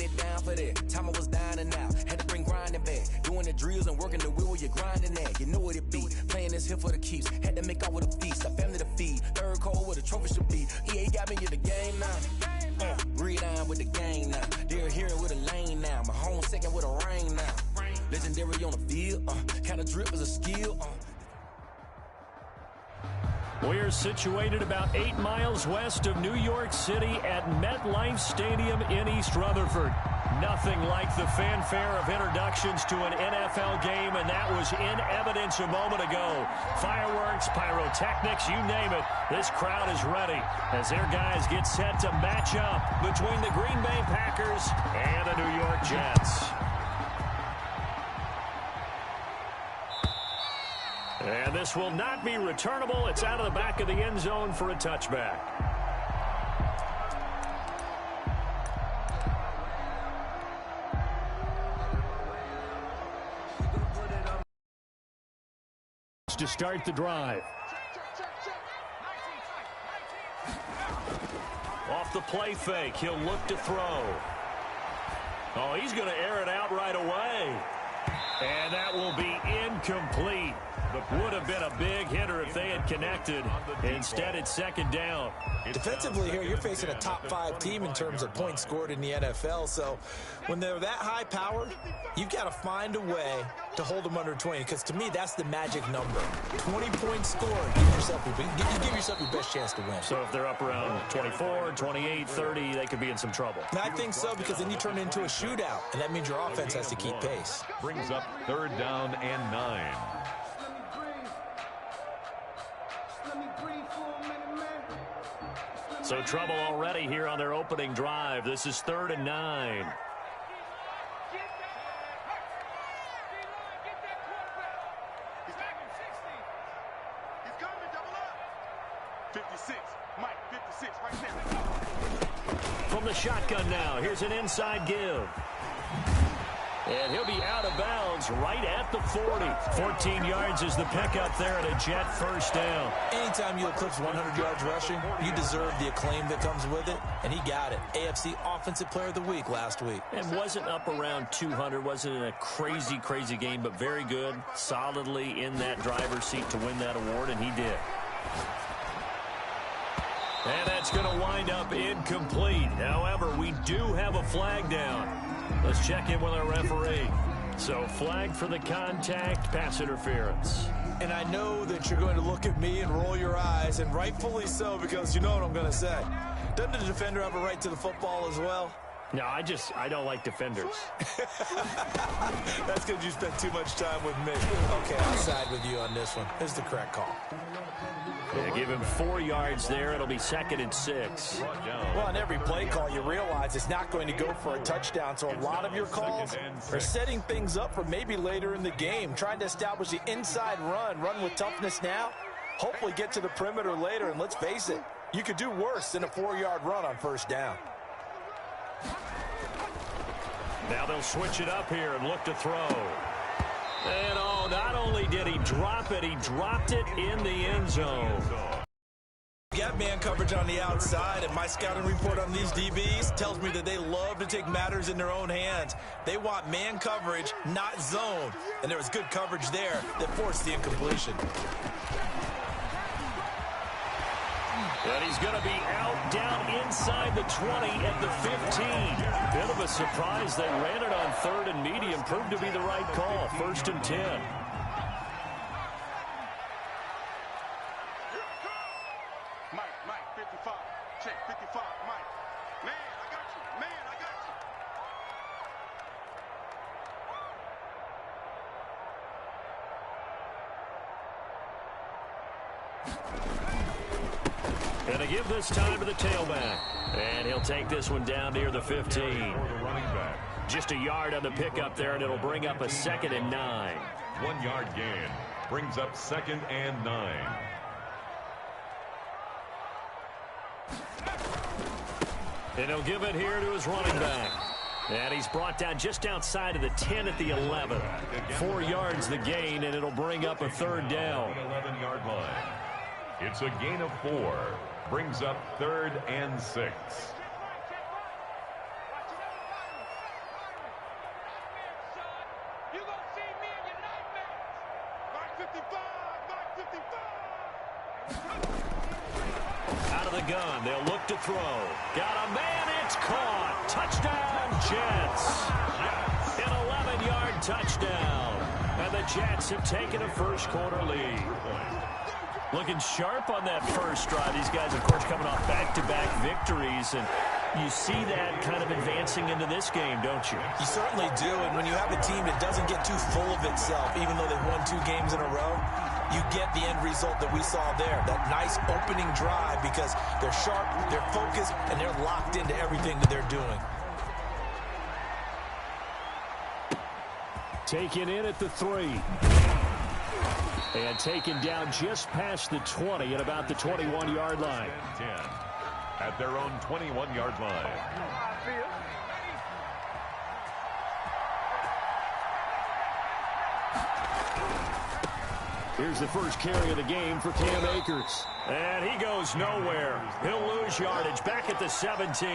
putting it down for that. Time I was dying and out, had to bring grinding back. Doing the drills and working the wheel where you're grinding at. You know what it be, playing this here for the keeps. Had to make off with a feast, a family to feed. Third cold where the trophy should be. EA got me in the game now. Breathe on with the game now. They're here with a lane now. My home second with a rain now. Legendary on the field, kind of drip is a skill. We're situated about 8 miles west of New York City at MetLife Stadium in East Rutherford. Nothing like the fanfare of introductions to an NFL game, and that was in evidence a moment ago. Fireworks, pyrotechnics, you name it. This crowd is ready as their guys get set to match up between the Green Bay Packers and the New York Jets. And this will not be returnable. It's out of the back of the end zone for a touchback. To start the drive. Off the play fake, he'll look to throw. Oh, he's going to air it out right away. And that will be incomplete. Would have been a big hitter if they had connected. Instead, it's second down. Defensively here, you're facing a top 5 team in terms of points scored in the NFL. So when they're that high powered, you've got to find a way to hold them under 20. Because to me, that's the magic number. 20 points scored. Give yourself your best chance to win. So if they're up around 24, 28, 30, they could be in some trouble. And I think so, because then you turn it into a shootout. And that means your offense has to keep pace. Brings up 3rd down and 9. So trouble already here on their opening drive. This is 3rd and 9. From the shotgun now, here's an inside give. And he'll be out of bounds right at the 40. 14 yards is the pickup there and a Jet first down. Anytime you eclipse 100 yards rushing, you deserve the acclaim that comes with it, and he got it. AFC Offensive Player of the Week last week. And wasn't up around 200, wasn't in a crazy game, but very good, solidly in that driver's seat to win that award, and he did. And that's going to wind up incomplete. However, we do have a flag down. Let's check in with our referee. So, flag for the contact, pass interference. And I know that you're going to look at me and roll your eyes, and rightfully so, because you know what I'm going to say. Doesn't the defender have a right to the football as well? No, I don't like defenders. That's because you spent too much time with me. Okay, I'll side with you on this one. This is the correct call. Yeah, give him 4 yards there. It'll be 2nd and 6. Well, on every play call, you realize it's not going to go for a touchdown. So a lot of your calls are setting things up for maybe later in the game, trying to establish the inside run with toughness now, hopefully get to the perimeter later. And let's face it, you could do worse than a 4-yard run on first down. Now they'll switch it up here and look to throw. And not only did he drop it, he dropped it in the end zone. You got man coverage on the outside, and my scouting report on these DBs tells me that they love to take matters in their own hands. They want man coverage, not zone. And there was good coverage there that forced the incompletion. And he's going to be out down inside the 20 at the 15. Bit of a surprise. They ran it on 3rd and medium. Proved to be the right call. 1st and 10. Mike, 55. Check, 55, Mike. Man, I got you. Man, I got you. Going to give this time to the tailback. And he'll take this one down near the 15. Just a yard on the pickup there, and it'll bring up a 2nd and 9. 1 yard gain. Brings up 2nd and 9. And he'll give it here to his running back. And he's brought down just outside of the 10 at the 11. 4 yards the gain, and it'll bring up a 3rd down. 11-yard line. It's a gain of 4. Brings up 3rd and 6. Out of the gun, they'll look to throw. Got a man, it's caught. Touchdown, Jets. An 11-yard touchdown. And the Jets have taken a first-quarter lead. Looking sharp on that first drive. These guys, of course, coming off back-to-back victories. And you see that kind of advancing into this game, don't you? You certainly do. And when you have a team that doesn't get too full of itself, even though they've won 2 games in a row, you get the end result that we saw there. That nice opening drive because they're sharp, they're focused, and they're locked into everything that they're doing. Taken in at the 3. And taken down just past the 20 at about the 21-yard line. 10 at their own 21-yard line. Here's the first carry of the game for Cam Akers. And he goes nowhere. He'll lose yardage back at the 17.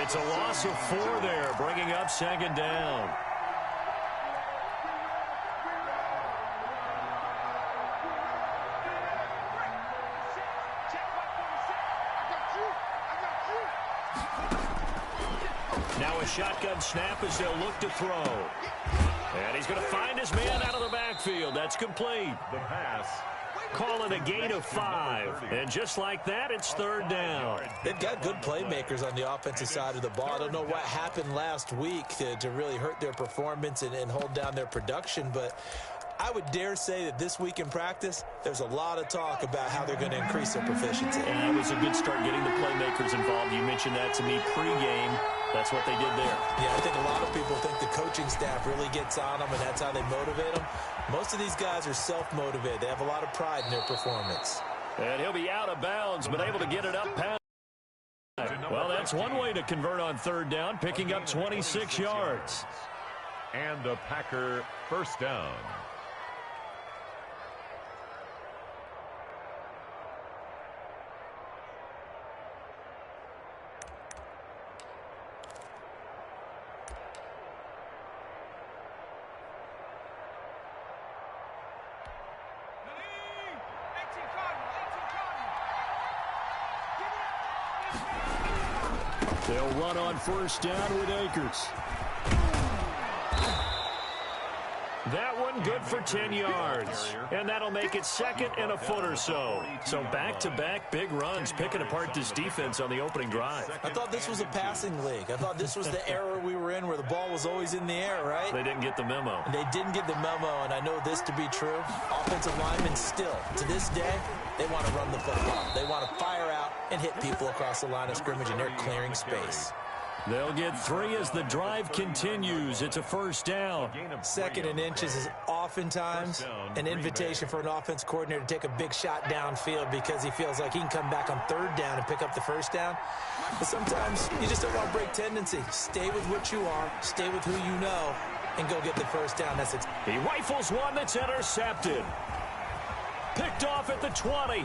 It's a loss of 4 there, bringing up second down. Now a shotgun snap as they'll look to throw. And he's going to find his man out of the backfield. That's complete. The pass. Call it a gain of 5. And just like that, it's third down. They've got good playmakers on the offensive side of the ball. I don't know what happened last week to really hurt their performance and hold down their production, but I would dare say that this week in practice, there's a lot of talk about how they're going to increase their proficiency. And it was a good start getting the playmakers involved. You mentioned that to me pregame. That's what they did there. Yeah, I think a lot of people think the coaching staff really gets on them, and that's how they motivate them. Most of these guys are self-motivated. They have a lot of pride in their performance. And he'll be out of bounds, but able to get it up past. Well, that's one way to convert on third down, picking up 26 yards. And a Packer first down. They'll run on first down with Akers. That one good for 10 yards. And that'll make it second and a foot or so. So back-to-back big runs, picking apart this defense on the opening drive. I thought this was a passing league. I thought this was the era we were in where the ball was always in the air, right? They didn't get the memo. And they didn't get the memo, and I know this to be true. Offensive linemen still, to this day, they want to run the football. They want to fire out and hit people across the line of scrimmage, and they're clearing space. They'll get 3 as the drive continues. It's a first down. Second and inches is oftentimes an invitation for an offense coordinator to take a big shot downfield because he feels like he can come back on third down and pick up the first down. But sometimes you just don't want to break tendency. Stay with what you are, stay with who you know, and go get the first down. He rifles one that's intercepted. Picked off at the 20.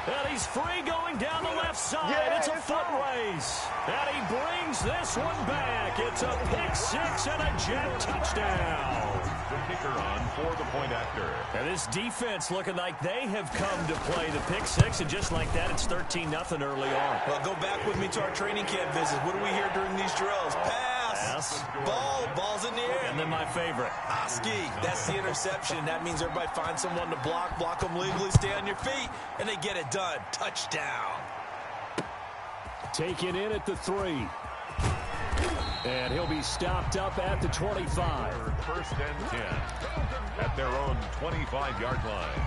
And he's free going down the left side. Yeah, it's a foot race. And he brings this one back. It's a pick 6 and a Jet touchdown. The kicker on for the point after. And this defense looking like they have come to play the pick 6. And just like that, it's 13-0 early on. Well, go back with me to our training camp visit. What do we hear during these drills? Pass. Ball's in the air. And then my favorite. Oski. That's the interception. That means everybody finds someone to block them legally, stay on your feet, and they get it done. Touchdown. Taken in at the 3. And he'll be stopped up at the 25. First and 10 at their own 25-yard line.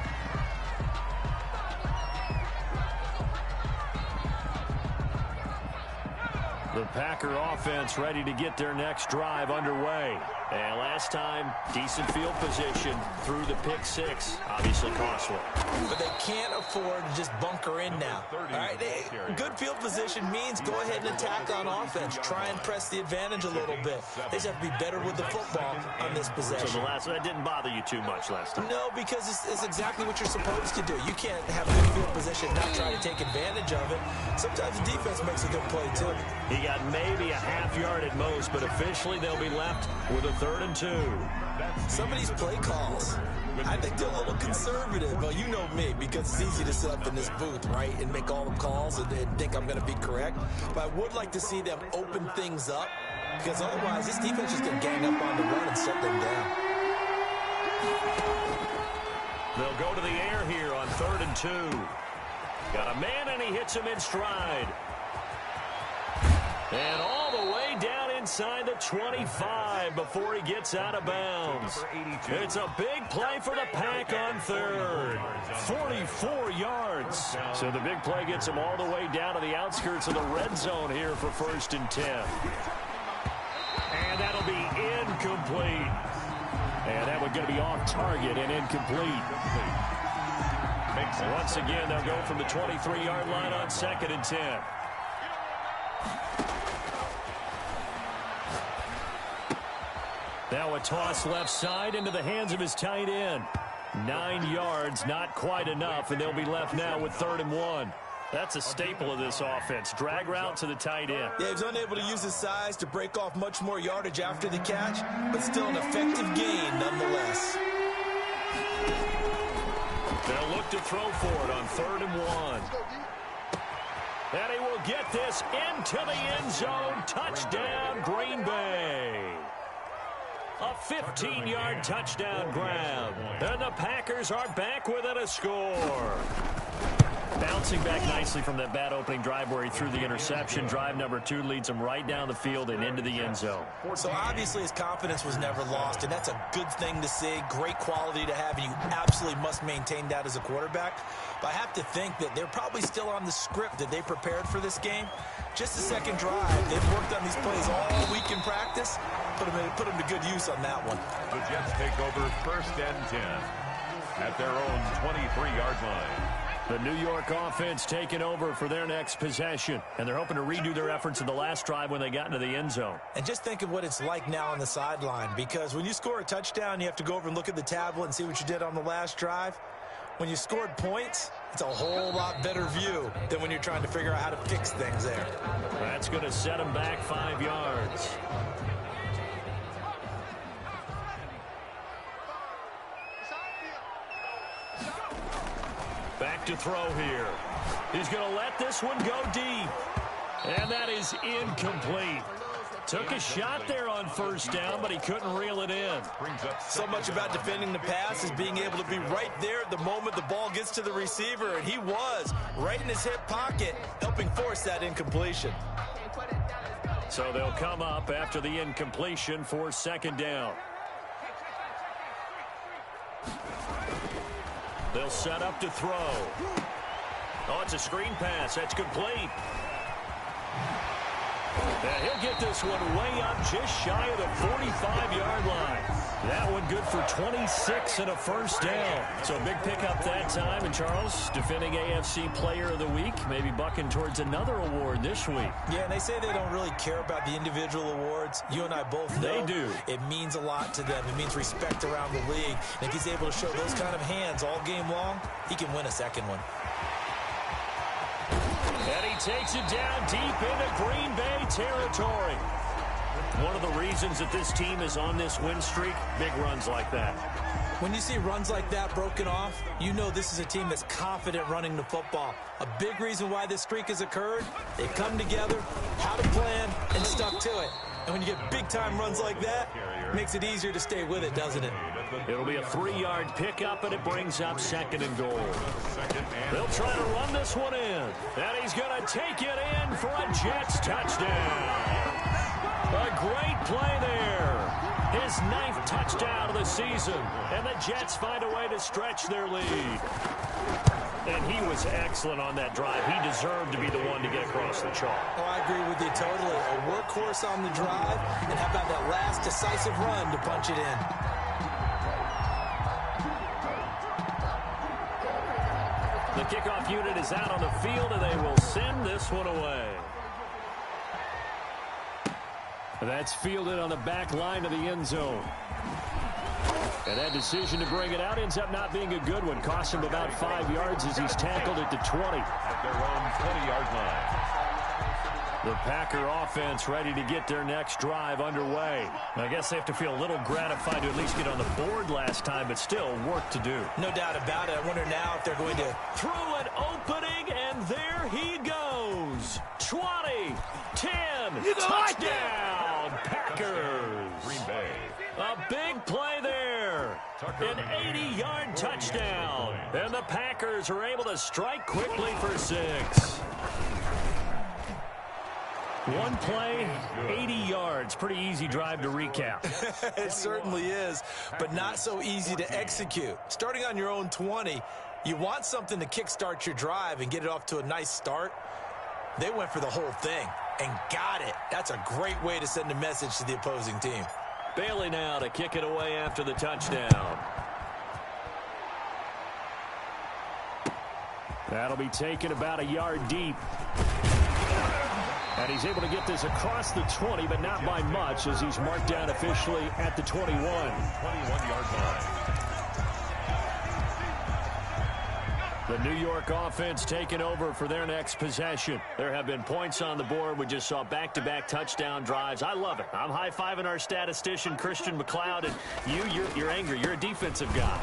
The Packer offense ready to get their next drive underway. And last time, decent field position through the pick 6. Obviously costly. But they can't afford to just bunker in now. All right, good field position means go ahead and attack on offense. Try and press the advantage a little bit. They just have to be better with the football on this possession. So that didn't bother you too much last time? No, because it's exactly what you're supposed to do. You can't have good field position and not try to take advantage of it. Sometimes the defense makes a good play, too. He got maybe a half yard at most, but officially they'll be left with a 3rd and 2. Some of these play calls, I think they're a little conservative. But you know me, because it's easy to sit up in this booth, right, and make all the calls and think I'm going to be correct. But I would like to see them open things up, because otherwise this defense is going to gang up on the run and shut them down. They'll go to the air here on 3rd and 2. Got a man, and he hits him in stride. And all the way down inside the 25 before he gets out of bounds. It's a big play for the Pack on 3rd. 44 yards. So the big play gets him all the way down to the outskirts of the red zone here for 1st and 10. And that'll be incomplete. And that one's going to be off target and incomplete. Once again, they'll go from the 23-yard line on 2nd and 10. Now a toss left side into the hands of his tight end. 9 yards, not quite enough, and they'll be left now with 3rd and 1. That's a staple of this offense. Drag route to the tight end. Yeah, he was unable to use his size to break off much more yardage after the catch, but still an effective gain nonetheless. They'll look to throw for it on 3rd and 1. And he will get this into the end zone. Touchdown, Green Bay. A 15-yard touchdown grab. And the Packers are back within a score. Bouncing back nicely from that bad opening drive where he threw the interception. Drive number 2 leads him right down the field and into the end zone. So obviously his confidence was never lost, and that's a good thing to see. Great quality to have, and you absolutely must maintain that as a quarterback. But I have to think that they're probably still on the script that they prepared for this game. Just the second drive. They've worked on these plays all week in practice. Put them to good use on that one. The Jets take over 1st and 10 at their own 23-yard line. The New York offense taking over for their next possession. And they're hoping to redo their efforts in the last drive when they got into the end zone. And just think of what it's like now on the sideline. Because when you score a touchdown, you have to go over and look at the tablet and see what you did on the last drive. When you scored points, it's a whole lot better view than when you're trying to figure out how to fix things there. That's going to set them back 5 yards. Back to throw here. He's going to let this one go deep. And that is incomplete. Took a shot there on 1st down, but he couldn't reel it in. So much about defending the pass is being able to be right there at the moment the ball gets to the receiver, and he was right in his hip pocket, helping force that incompletion. So they'll come up after the incompletion for 2nd down. They'll set up to throw. Oh, it's a screen pass. That's complete. And he'll get this one way up just shy of the 45-yard line. That one good for 26 and a 1st down. So a big pickup that time. And Charles, defending AFC Player of the Week, maybe bucking towards another award this week. Yeah, and they say they don't really care about the individual awards. You and I both know. They do. It means a lot to them. It means respect around the league. And if he's able to show those kind of hands all game long, he can win a second one. And he takes it down deep into Green Bay territory. One of the reasons that this team is on this win streak, big runs like that. When you see runs like that broken off, you know this is a team that's confident running the football. A big reason why this streak has occurred, they've come together, had a plan, and stuck to it. And when you get big-time runs like that, it makes it easier to stay with it, doesn't it? It'll be a 3-yard pickup, and it brings up 2nd and goal. They'll try to run this one in. And he's going to take it in for a Jets touchdown. A great play there. His 9th touchdown of the season. And the Jets find a way to stretch their lead. And he was excellent on that drive. He deserved to be the one to get across the chalk. Oh, I agree with you totally. A workhorse on the drive, and how about that last decisive run to punch it in? The kickoff unit is out on the field, and they will send this one away. That's fielded on the back line of the end zone. And that decision to bring it out ends up not being a good one. Cost him about 5 yards as he's tackled at the 20. At their own 20-yard line. The Packer offense ready to get their next drive underway. I guess they have to feel a little gratified to at least get on the board last time, but still work to do. No doubt about it. I wonder now if they're going to through an opening, and there he goes. 20, 10, touchdown, Packers. Green Bay. A big play there. An 80-yard touchdown. And the Packers are able to strike quickly for 6. One play, 80 yards. Pretty easy drive to recap. It certainly is, but not so easy to execute. Starting on your own 20, you want something to kickstart your drive and get it off to a nice start. They went for the whole thing and got it. That's a great way to send a message to the opposing team. Bailey now to kick it away after the touchdown. That'll be taken about a yard deep. And he's able to get this across the 20, but not by much, as he's marked down officially at the 21. 21-yard line. The New York offense taking over for their next possession. There have been points on the board. We just saw back-to-back touchdown drives. I love it. I'm high-fiving our statistician, Christian McLeod, and you're angry. You're a defensive guy.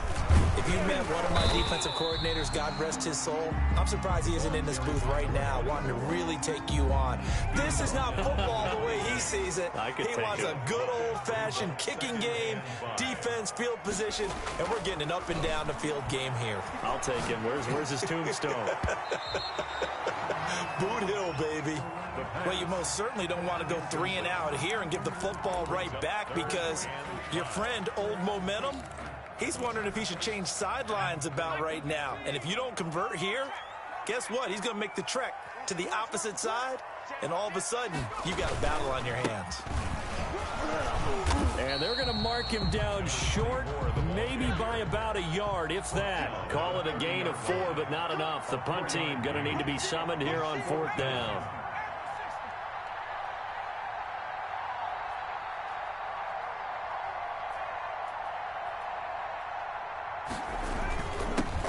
If you met one of my defensive coordinators, God rest his soul, I'm surprised he isn't in this booth right now wanting to really take you on. This is not football the way he sees it. He wants a good old-fashioned kicking game, defense, field position, and we're getting an up-and-down-the-field game here. I'll take him. Where's his tombstone? Boot Hill, baby. Well, you most certainly don't want to go 3 and out here and give the football right back, because your friend, Old Momentum, he's wondering if he should change sidelines about right now. And if you don't convert here, guess what? He's going to make the trek to the opposite side, and all of a sudden, you got a battle on your hands. And they're going to mark him down short, maybe by about a yard, if that. Call it a gain of 4, but not enough. The punt team going to need to be summoned here on 4th down.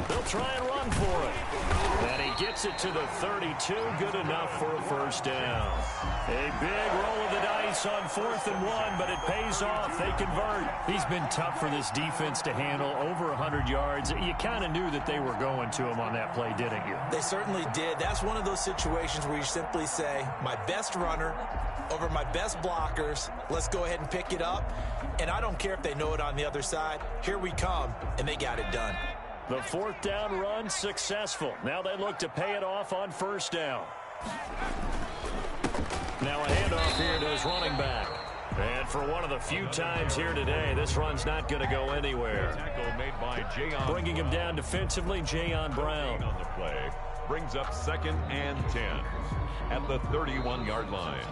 They'll try and run for it. And he gets it to the 32. Good enough for a first down. A big roll of the dice on 4th and 1, but it pays off. They convert. He's been tough for this defense to handle. Over 100 yards. You kind of knew that they were going to him on that play, didn't you? They certainly did. That's one of those situations where you simply say, my best runner over my best blockers. Let's go ahead and pick it up. And I don't care if they know it on the other side. Here we come, and they got it done. The 4th down run successful. Now they look to pay it off on 1st down. Now a handoff here to his running back. And for one of the few times here today, this run's not going to go anywhere. Tackle made by Jayon. Bringing him down defensively, Jayon Brown. On the play. Brings up 2nd and 10 at the 31-yard line.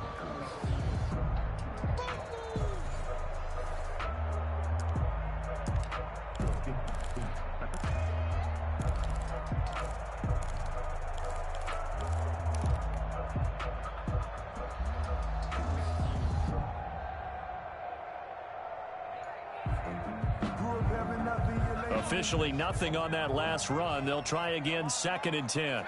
Officially nothing on that last run. They'll try again, 2nd and 10.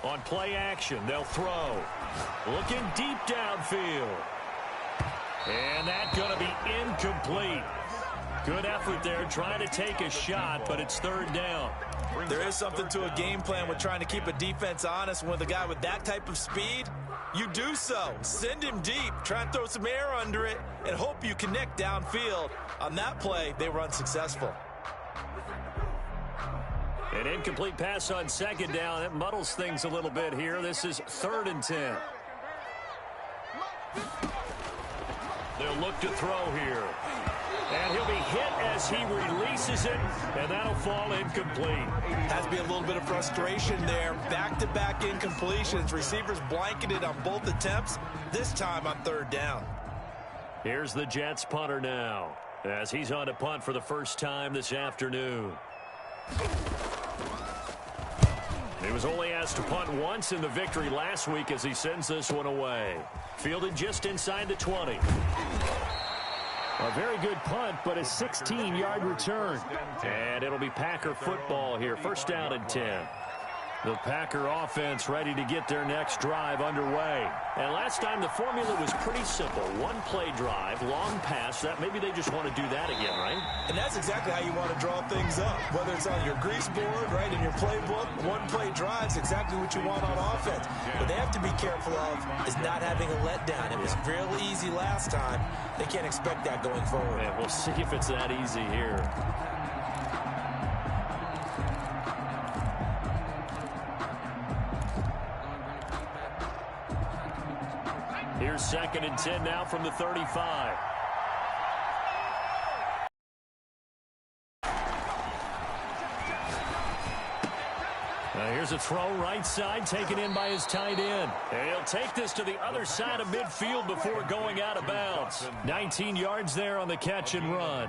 On play action, they'll throw. Looking deep downfield. And that's going to be incomplete. Good effort there, trying to take a shot, but it's 3rd down. There is something to a game plan with trying to keep a defense honest. With a guy with that type of speed, you do so. Send him deep, try and throw some air under it, and hope you connect downfield. On that play, they were unsuccessful. An incomplete pass on 2nd down. It muddles things a little bit here. This is 3rd and 10. They'll look to throw here. And he'll be hit as he releases it, and that'll fall incomplete. Has to be a little bit of frustration there. Back-to-back incompletions. Receivers blanketed on both attempts, this time on 3rd down. Here's the Jets punter now, as he's on to punt for the first time this afternoon. He was only asked to punt once in the victory last week as he sends this one away. Fielded just inside the 20. A very good punt, but a 16-yard return. And it'll be Packer football here. First down and 10. The Packer offense ready to get their next drive underway. And last time the formula was pretty simple. One-play drive, long pass. That maybe they just want to do that again, right? And that's exactly how you want to draw things up. Whether it's on your grease board, right, in your playbook, one-play drive's exactly what you want on offense. What they have to be careful of is not having a letdown. It was real easy last time. They can't expect that going forward. And we'll see if it's that easy here. Here's second and 10 now from the 35. Here's a throw right side taken in by his tight end. And he'll take this to the other side of midfield before going out of bounds. 19 yards there on the catch and run.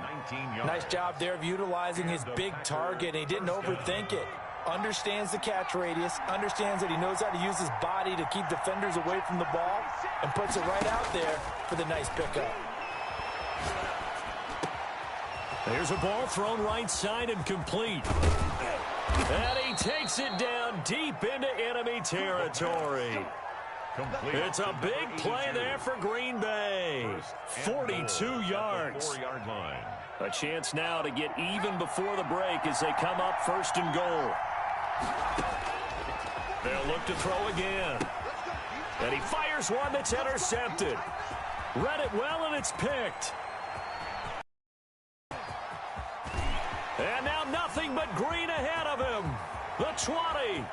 Nice job there of utilizing his big target. He didn't overthink it. Understands the catch radius, understands that he knows how to use his body to keep defenders away from the ball, and puts it right out there for the nice pickup. There's a ball thrown right side and complete. And he takes it down deep into enemy territory. It's a big play there for Green Bay. 42 yards. A chance now to get even before the break as they come up first and goal. They'll look to throw again. And he fires one that's intercepted. Read it well, and it's picked. And now nothing but green ahead of him. The 20,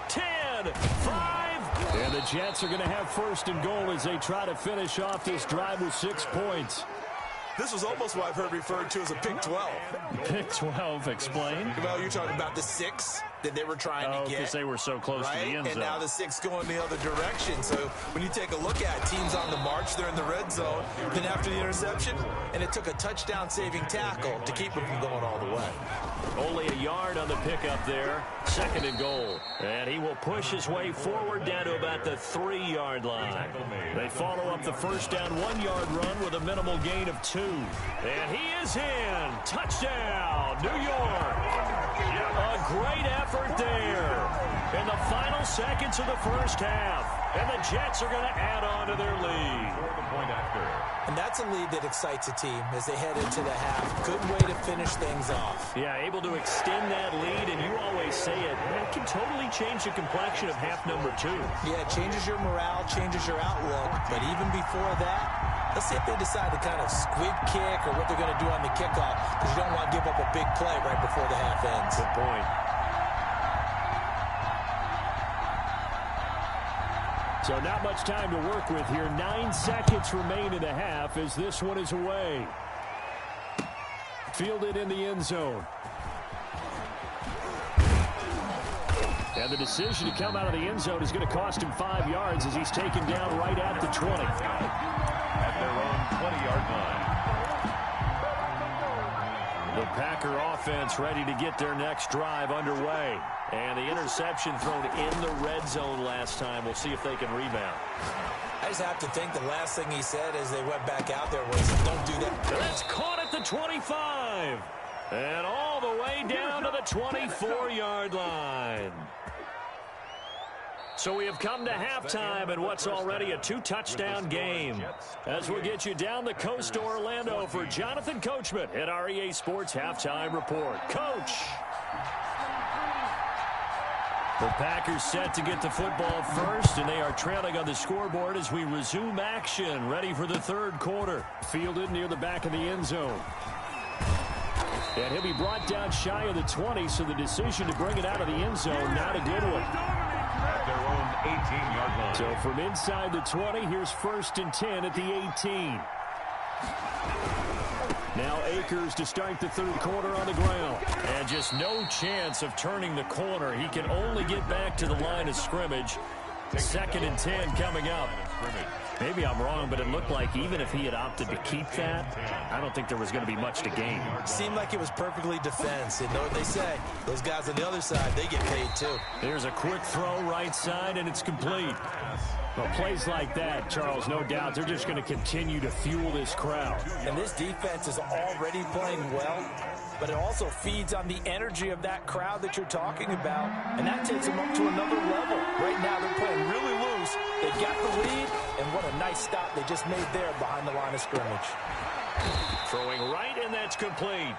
10, 5. And the Jets are going to have first and goal as they try to finish off this drive with 6 points. This was almost what I've heard referred to as a pick 12. Pick 12, explain. Well, you're talking about the 6 that they were trying to get. Because they were so close to the end zone. And now the 6 going the other direction. So when you take a look at teams on the march, they're in the red zone. Then after the interception, and it took a touchdown-saving tackle to keep them from going all the way. Only a yard on the pickup there. Second and goal. And he will push his way forward down to about the 3-yard line. They follow up the first down 1-yard run with a minimal gain of 2. And he is in. Touchdown, New York. A great effort there in the final seconds of the first half. And the Jets are going to add on to their lead. And that's a lead that excites a team as they head into the half. Good way to finish things off. Yeah, able to extend that lead, and you always say it can totally change the complexion of half number 2. Yeah, it changes your morale, changes your outlook. But even before that, let's see if they decide to kind of squib kick or what they're going to do on the kickoff, because you don't want to give up a big play right before the half ends. Good point. So not much time to work with here. 9 seconds remain in the half as this one is away. Fielded in the end zone. And the decision to come out of the end zone is going to cost him 5 yards as he's taken down right at the 20. At their own 20-yard line. The Packer offense ready to get their next drive underway. And the interception thrown in the red zone last time. We'll see if they can rebound. I just have to think the last thing he said as they went back out there was, don't do that. That's caught at the 25. And all the way down to the 24-yard line. So we have come to halftime in what's already a 2-touchdown game. As we get you down the coast to Orlando for Jonathan Coachman at our EA Sports Halftime Report. Coach. The Packers set to get the football first, and they are trailing on the scoreboard as we resume action, ready for the third quarter. Fielded near the back of the end zone. And he'll be brought down shy of the 20, so the decision to bring it out of the end zone, not a good one. At their own 18-yard line. So from inside the 20, here's first and 10 at the 18. Now Akers to start the third quarter on the ground. And just no chance of turning the corner. He can only get back to the line of scrimmage. Second and 10 coming up. Maybe I'm wrong, but it looked like even if he had opted to keep that, I don't think there was going to be much to gain. Seemed like it was perfectly defense. And know what they say, those guys on the other side, they get paid too. There's a quick throw right side, and it's complete. Well, plays like that, Charles, no doubt, they're just going to continue to fuel this crowd. And this defense is already playing well, but it also feeds on the energy of that crowd that you're talking about, and that takes them up to another level. Right now, they're playing really loose. They got the lead, and what a nice stop they just made there behind the line of scrimmage. Throwing right, and that's complete.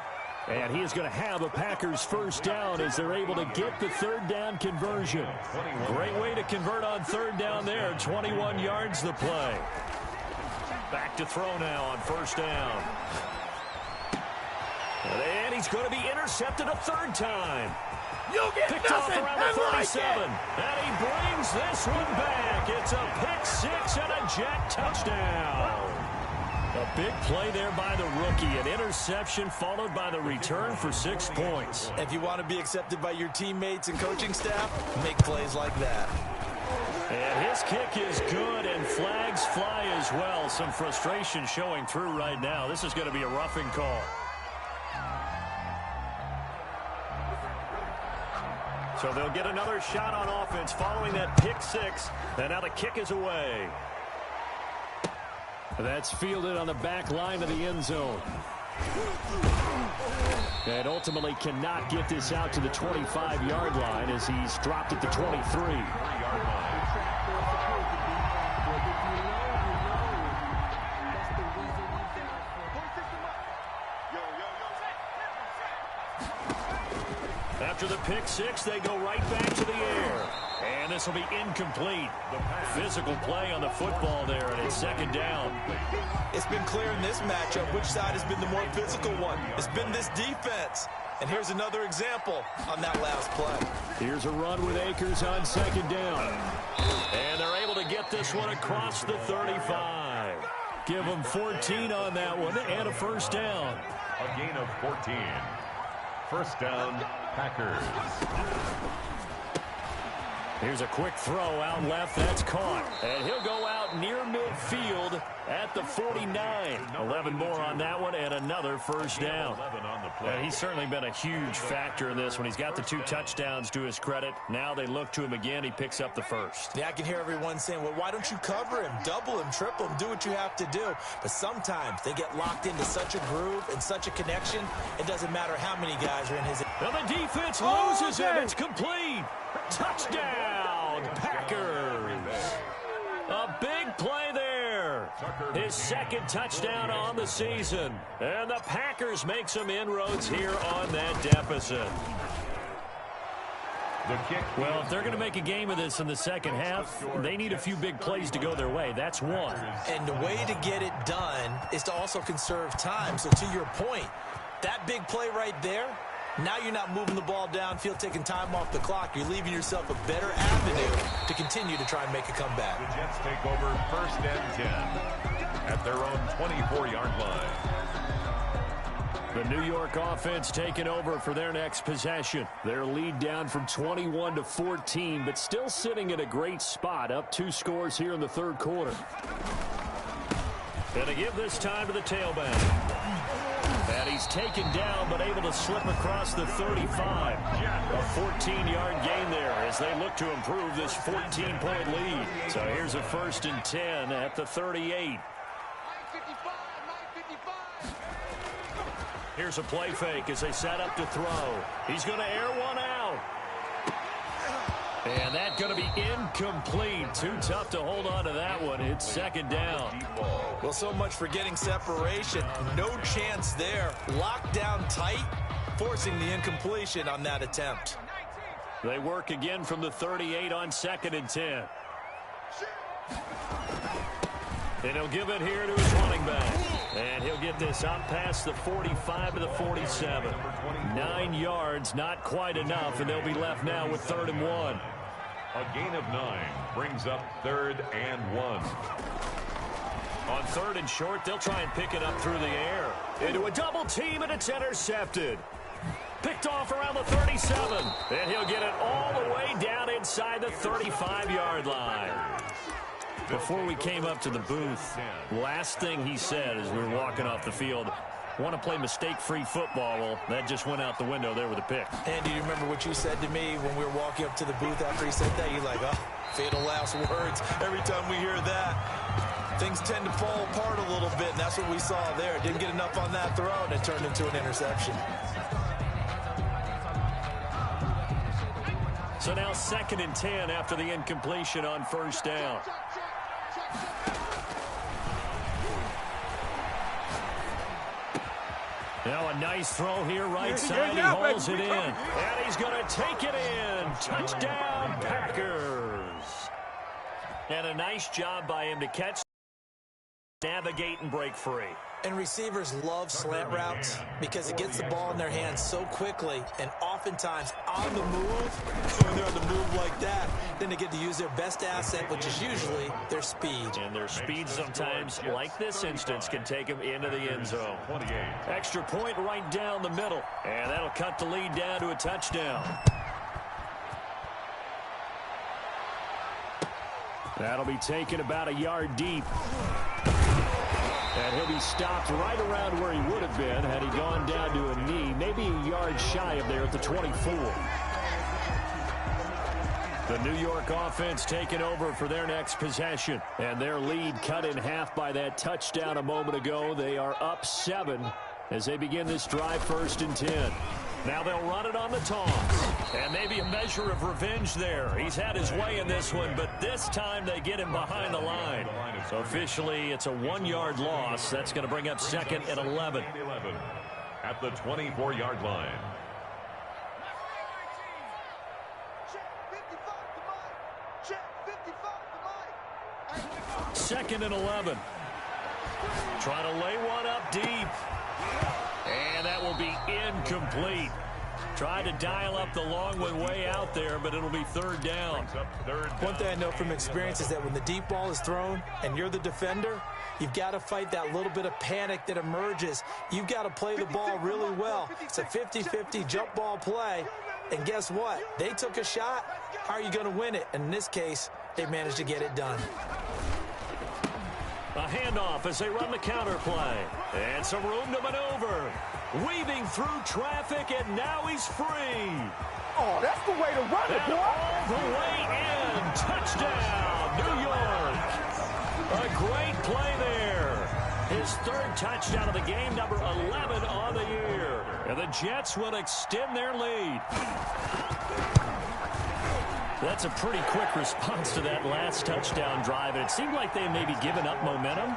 And he is going to have a Packers first down as they're able to get the third down conversion. Great way to convert on third down there. 21 yards the play. Back to throw now on first down. And he's going to be intercepted a third time. Picked off around the 37. And he brings this one back. It's a pick six and a jet touchdown. A big play there by the rookie. An interception followed by the return for 6 points. If you want to be accepted by your teammates and coaching staff, make plays like that. And his kick is good, and flags fly as well. Some frustration showing through right now. This is going to be a roughing call. So they'll get another shot on offense following that pick six. And now the kick is away. That's fielded on the back line of the end zone. And ultimately cannot get this out to the 25-yard line as he's dropped at the 23. After the pick six, they go right back to the air. And this will be incomplete. Physical play on the football there, and it's second down. It's been clear in this matchup which side has been the more physical one. It's been this defense. And here's another example on that last play. Here's a run with Akers on second down. And they're able to get this one across the 35. Give them 14 on that one and a first down. A gain of 14. First down, Packers. Here's a quick throw out left. That's caught. And he'll go out near midfield at the 49. 11 more on that one and another first down. He's certainly been a huge factor in this when he's got the 2 touchdowns to his credit. Now they look to him again. He picks up the first. Yeah, I can hear everyone saying, well, why don't you cover him? Double him, triple him, do what you have to do. But sometimes they get locked into such a groove and such a connection, it doesn't matter how many guys are in his... Now the defense loses him. It's complete. Touchdown, Packers. A big play there. His second touchdown on the season. And the Packers make some inroads here on that deficit. Well, if they're going to make a game of this in the second half, they need a few big plays to go their way. That's one. And the way to get it done is to also conserve time. So to your point, that big play right there, now you're not moving the ball downfield, taking time off the clock. You're leaving yourself a better avenue to continue to try and make a comeback. The Jets take over first and 10 at their own 24-yard line. The New York offense taking over for their next possession. Their lead down from 21 to 14, but still sitting at a great spot, up 2 scores here in the third quarter. And to give this time to the tailback. And he's taken down, but able to slip across the 35. A 14-yard gain there as they look to improve this 14-point lead. So here's a first and 10 at the 38. Here's a play fake as they set up to throw. He's going to air one out. And that's going to be incomplete. Too tough to hold on to that one. It's second down. Well, so much for getting separation. No chance there. Locked down tight, forcing the incompletion on that attempt. They work again from the 38 on second and 10. And he'll give it here to his running back. And he'll get this up past the 45 to the 47. 9 yards, not quite enough, and they'll be left now with 3rd and 1. A gain of 9 brings up 3rd and 1. On 3rd and short, they'll try and pick it up through the air. Into a double team, and it's intercepted. Picked off around the 37. And he'll get it all the way down inside the 35-yard line. Before we came up to the booth, last thing he said as we were walking off the field, want to play mistake-free football. Well, that just went out the window there with a pick. And do you remember what you said to me when we were walking up to the booth after he said that? You're like, oh, fatal last words. Every time we hear that, things tend to fall apart a little bit, and that's what we saw there. Didn't get enough on that throw, and it turned into an interception. So now 2nd and 10 after the incompletion on 1st down. Now a nice throw here, right side. He holds it in. And he's going to take it in. Touchdown, Packers. And a nice job by him to catch, navigate, and break free. And receivers love slant routes because it gets the ball in their hands so quickly and oftentimes on the move. So when they're on the move like that, then they get to use their best asset, which is usually their speed. And their speed sometimes, like this instance, can take them into the end zone. Extra point right down the middle. And that'll cut the lead down to a touchdown. That'll be taken about a yard deep. And he'll be stopped right around where he would have been had he gone down to a knee, maybe a yard shy of there at the 24. The New York offense taking over for their next possession. And their lead cut in half by that touchdown a moment ago. They are up 7 as they begin this drive, 1st and 10. Now they'll run it on the toss. And maybe a measure of revenge there. He's had his way in this one, but this time they get him behind the line. So officially, it's a 1-yard loss. That's going to bring up 2nd and 11. At the 24-yard line. Second and 11. Trying to lay one up deep. And that will be incomplete. Tried to dial up the long one way out there, but it'll be 3rd down. One thing I know from experience is that when the deep ball is thrown and you're the defender, you've got to fight that little bit of panic that emerges. You've got to play the ball really well. It's a 50-50 jump ball play. And guess what? They took a shot. How are you going to win it? And in this case, they managed to get it done. A handoff as they run the counter play. And some room to maneuver. Weaving through traffic, and now he's free. Oh, that's the way to run it, boy. All the way in. Touchdown, New York. A great play there. His 3rd touchdown of the game, number 11 on the year. And the Jets will extend their lead. That's a pretty quick response to that last touchdown drive. And it seemed like they maybe given up momentum.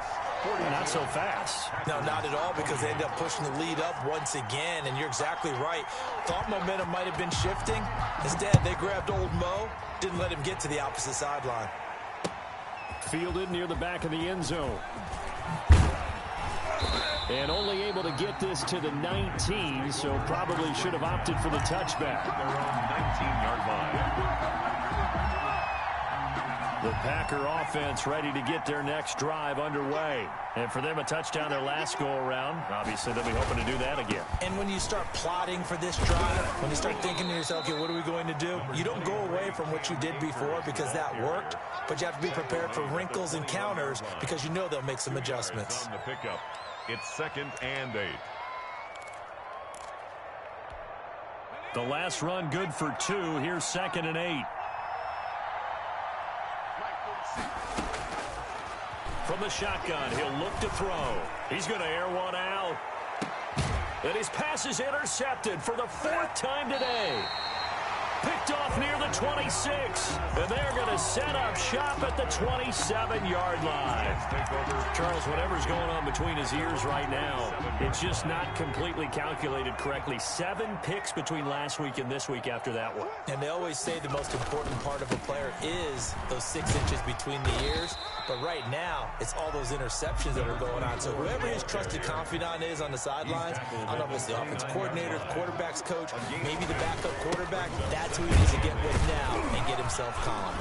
Not so fast. No, not at all, because they ended up pushing the lead up once again. And you're exactly right. Thought momentum might have been shifting. Instead, they grabbed old Mo, didn't let him get to the opposite sideline. Fielded near the back of the end zone. And only able to get this to the 19, so probably should have opted for the touchback. Their own 19-yard line. The Packer offense ready to get their next drive underway. And for them, a touchdown their last go-around. Obviously, they'll be hoping to do that again. And when you start plotting for this drive, when you start thinking to yourself, okay, what are we going to do? You don't go away from what you did before because that worked, but you have to be prepared for wrinkles and counters because you know they'll make some adjustments. On the pickup, it's 2nd and 8. The last run good for 2. Here's 2nd and 8. From the shotgun, he'll look to throw. He's going to air one out. And his pass is intercepted for the 4th time today. Picked off near the 26. And they're going to set up shop at the 27-yard line. Charles, whatever's going on between his ears right now, it's just not completely calculated correctly. 7 picks between last week and this week after that one. And they always say the most important part of a player is those 6 inches between the ears. But right now, it's all those interceptions that are going on. So whoever his trusted confidant is on the sidelines, I don't know if it's the offensive coordinator, the quarterback's coach, maybe the backup quarterback, that's who he needs to get with now and get himself calm.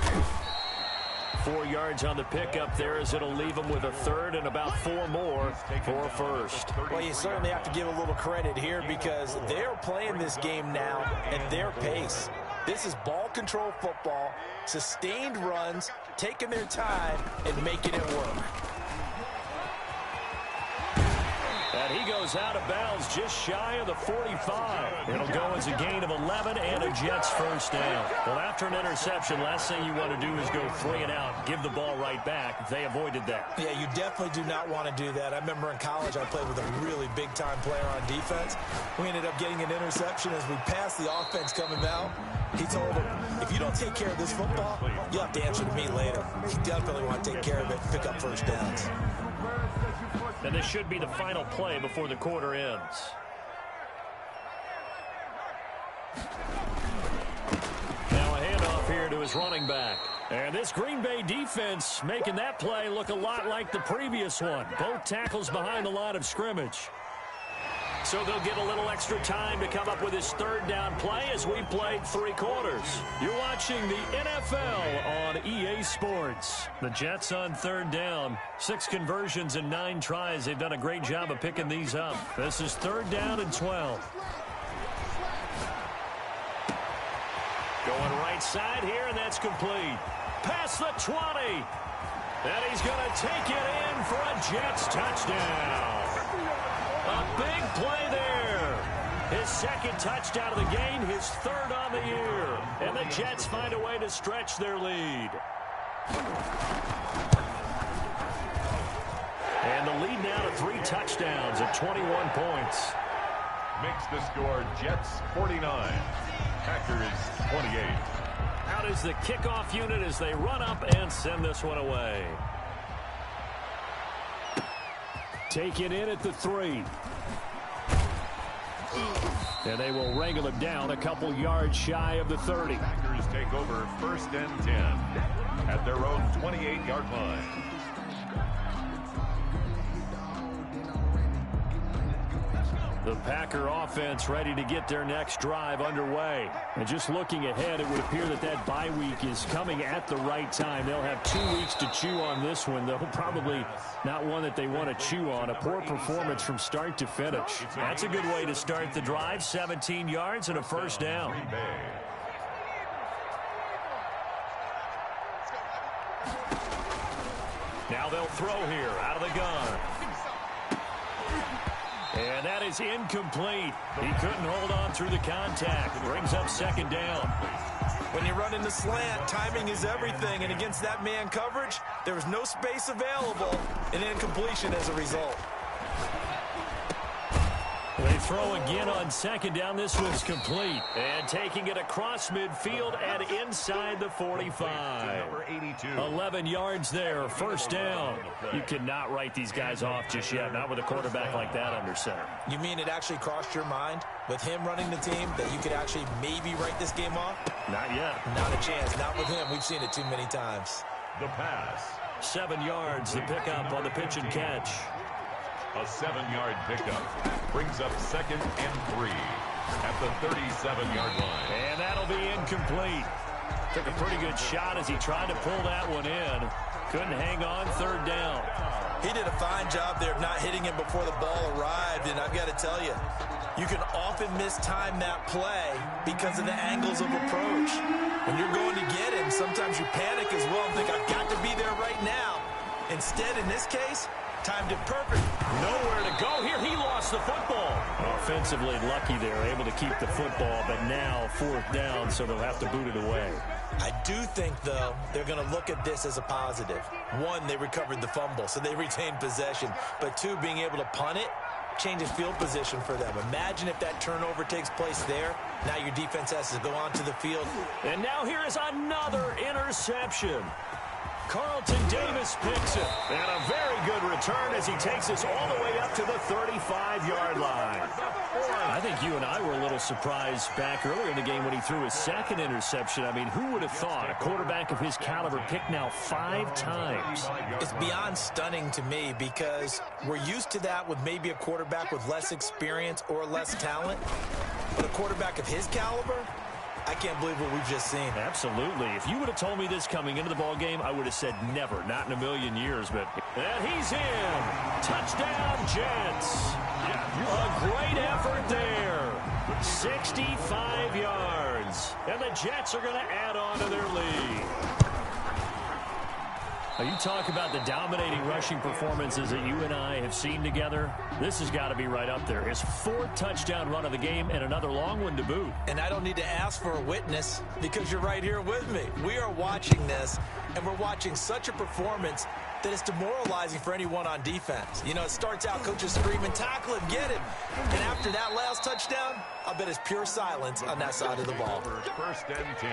4 yards on the pickup there as it'll leave him with a 3rd and about 4 more for a 1st. Well, you certainly have to give a little credit here because they're playing this game now at their pace. This is ball control football, sustained runs, taking their time, and making it work. And he goes out of bounds just shy of the 45. It'll go as a gain of 11 and a Jets first down. Well, after an interception, last thing you want to do is go 3 and out, give the ball right back. They avoided that. Yeah, you definitely do not want to do that. I remember in college I played with a really big-time player on defense. We ended up getting an interception as we passed the offense coming out. He told him, if you don't take care of this football, you'll have to answer to me later. You definitely want to take care of it and pick up first downs. And this should be the final play before the quarter ends. Now a handoff here to his running back. And this Green Bay defense making that play look a lot like the previous one. Both tackles behind the line of scrimmage. So they'll get a little extra time to come up with his third down play as we played 3 quarters. You're watching the NFL on EA Sports. The Jets on third down. 6 conversions and 9 tries. They've done a great job of picking these up. This is third down and 12. Going right side here, and that's complete. Past the 20. And he's going to take it in for a Jets touchdown. A big play there. His second touchdown of the game, his third on the year. And the Jets find a way to stretch their lead. And the lead now to 3 touchdowns at 21 points. Makes the score Jets 49, Packers 28. Out is the kickoff unit as they run up and send this one away. Take it in at the 3. And they will wrangle him down a couple yards shy of the 30. Packers take over first and 10 at their own 28-yard line. The Packer offense ready to get their next drive underway. And just looking ahead, it would appear that that bye week is coming at the right time. They'll have 2 weeks to chew on this one, though probably not one that they want to chew on. A poor performance from start to finish. That's a good way to start the drive. 17 yards and a first down. Now they'll throw here out of the gun. And that is incomplete. He couldn't hold on through the contact. It brings up second down. When you run in the slant, timing is everything. And against that man coverage, there was no space available. An incompletion as a result. They throw again on second down. This one's complete. And taking it across midfield and inside the 45. 11 yards there. First down. You cannot write these guys off just yet. Not with a quarterback like that under center. You mean it actually crossed your mind with him running the team that you could actually maybe write this game off? Not yet. Not a chance. Not with him. We've seen it too many times. The pass. 7 yards. The pickup on the pitch and catch. A 7-yard pickup brings up second and 3 at the 37-yard line. And that'll be incomplete. Took a pretty good shot as he tried to pull that one in. Couldn't hang on third down. He did a fine job there of not hitting him before the ball arrived, and I've got to tell you, you can often mistime that play because of the angles of approach. When you're going to get him, sometimes you panic as well and think, I've got to be there right now. Instead, in this case, timed it perfect. Nowhere to go here. He lost the football. Offensively lucky there, able to keep the football, but now fourth down, so they'll have to boot it away. I do think, though, they're going to look at this as a positive. 1, they recovered the fumble, so they retained possession. But 2, being able to punt it changes field position for them. Imagine if that turnover takes place there. Now your defense has to go onto the field. And now here is another interception. Carlton Davis picks it. And a very good return as he takes us all the way up to the 35-yard line. I think you and I were a little surprised back earlier in the game when he threw his second interception. I mean, who would have thought a quarterback of his caliber picked now 5 times? It's beyond stunning to me because we're used to that with maybe a quarterback with less experience or less talent. But a quarterback of his caliber, I can't believe what we've just seen. Absolutely. If you would have told me this coming into the ball game, I would have said never, not in a million years. But and he's in. Touchdown, Jets. A great effort there. 65 yards. And the Jets are going to add on to their lead. Now, you talk about the dominating rushing performances that you and I have seen together. This has got to be right up there. His 4th touchdown run of the game and another long one to boot. And I don't need to ask for a witness because you're right here with me. We are watching this, and we're watching such a performance that is demoralizing for anyone on defense. You know, it starts out coaches screaming, tackle him, get him. And after that last touchdown, I bet it's pure silence on that side of the ball. First and 10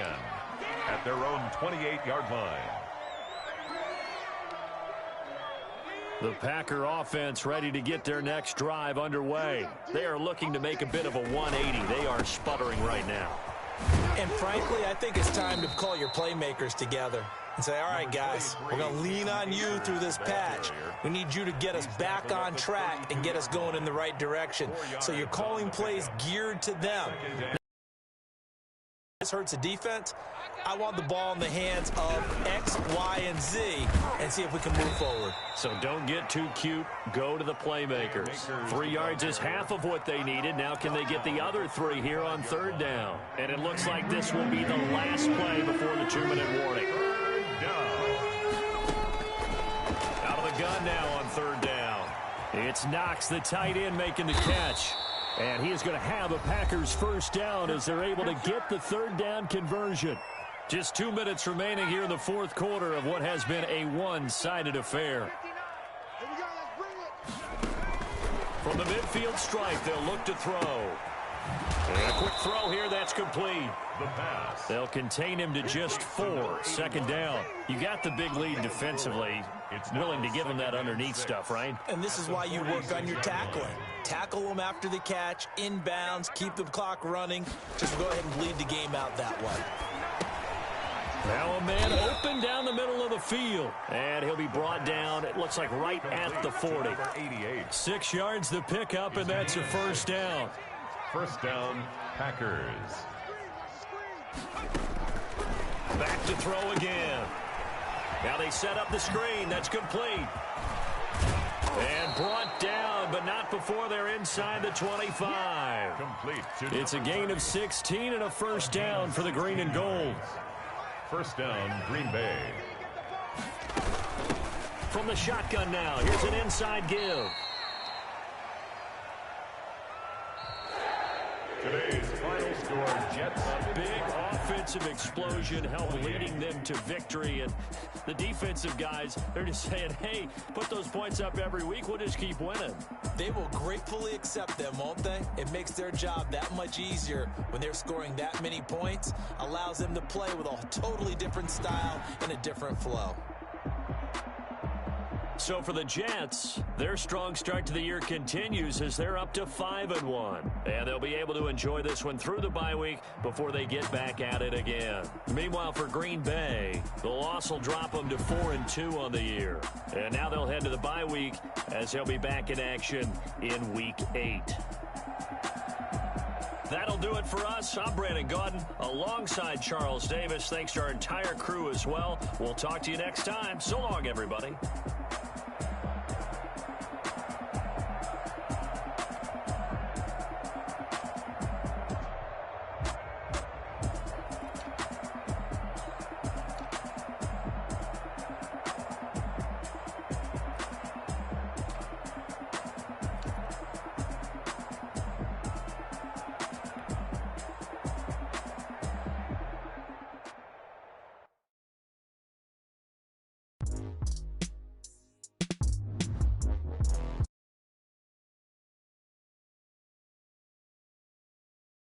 at their own 28-yard line. The Packer offense ready to get their next drive underway. They are looking to make a bit of a 180. They are sputtering right now. And frankly, I think it's time to call your playmakers together and say, all right, guys, we're going to lean on you through this patch. We need you to get us back on track and get us going in the right direction. So you're calling plays geared to them. This hurts the defense. I want the ball in the hands of X, Y, and Z and see if we can move forward. So don't get too cute. Go to the playmakers. 3 yards is half of what they needed. Now can they get the other 3 here on 3rd down? And it looks like this will be the last play before the 2-minute warning. Out of the gun now on 3rd down. It's Knox, the tight end, making the catch. And he is going to have a Packers 1st down as they're able to get the 3rd down conversion. Just 2 minutes remaining here in the 4th quarter of what has been a one-sided affair. From the midfield stripe, they'll look to throw. And a quick throw here, that's complete. The pass. They'll contain him to just 4. 2nd down. You got the big lead defensively. It's willing to give him that underneath stuff, right? And this is why you work on your tackling. Tackle them after the catch, inbounds, keep the clock running. Just go ahead and bleed the game out that way. Now a man open down the middle of the field. And he'll be brought down, it looks like right at the 40. 6 yards the pickup, and that's a 1st down. 1st down, Packers. Back to throw again. Now they set up the screen. That's complete. And brought down, but not before they're inside the 25. Complete. It's a gain of 16 and a 1st down for the green and gold. 1st down, Green Bay. From the shotgun now, here's an inside give. Today's final score, Jets. A big offensive explosion helped leading them to victory. And the defensive guys, they're just saying, hey, put those points up every week. We'll just keep winning. They will gratefully accept them, won't they? It makes their job that much easier when they're scoring that many points. Allows them to play with a totally different style and a different flow. So for the Jets, their strong start to the year continues as they're up to 5-1. And they'll be able to enjoy this one through the bye week before they get back at it again. Meanwhile, for Green Bay, the loss will drop them to 4-2 on the year. And now they'll head to the bye week as they'll be back in action in Week 8. That'll do it for us. I'm Brandon Gaudin alongside Charles Davis. Thanks to our entire crew as well. We'll talk to you next time. So long, everybody.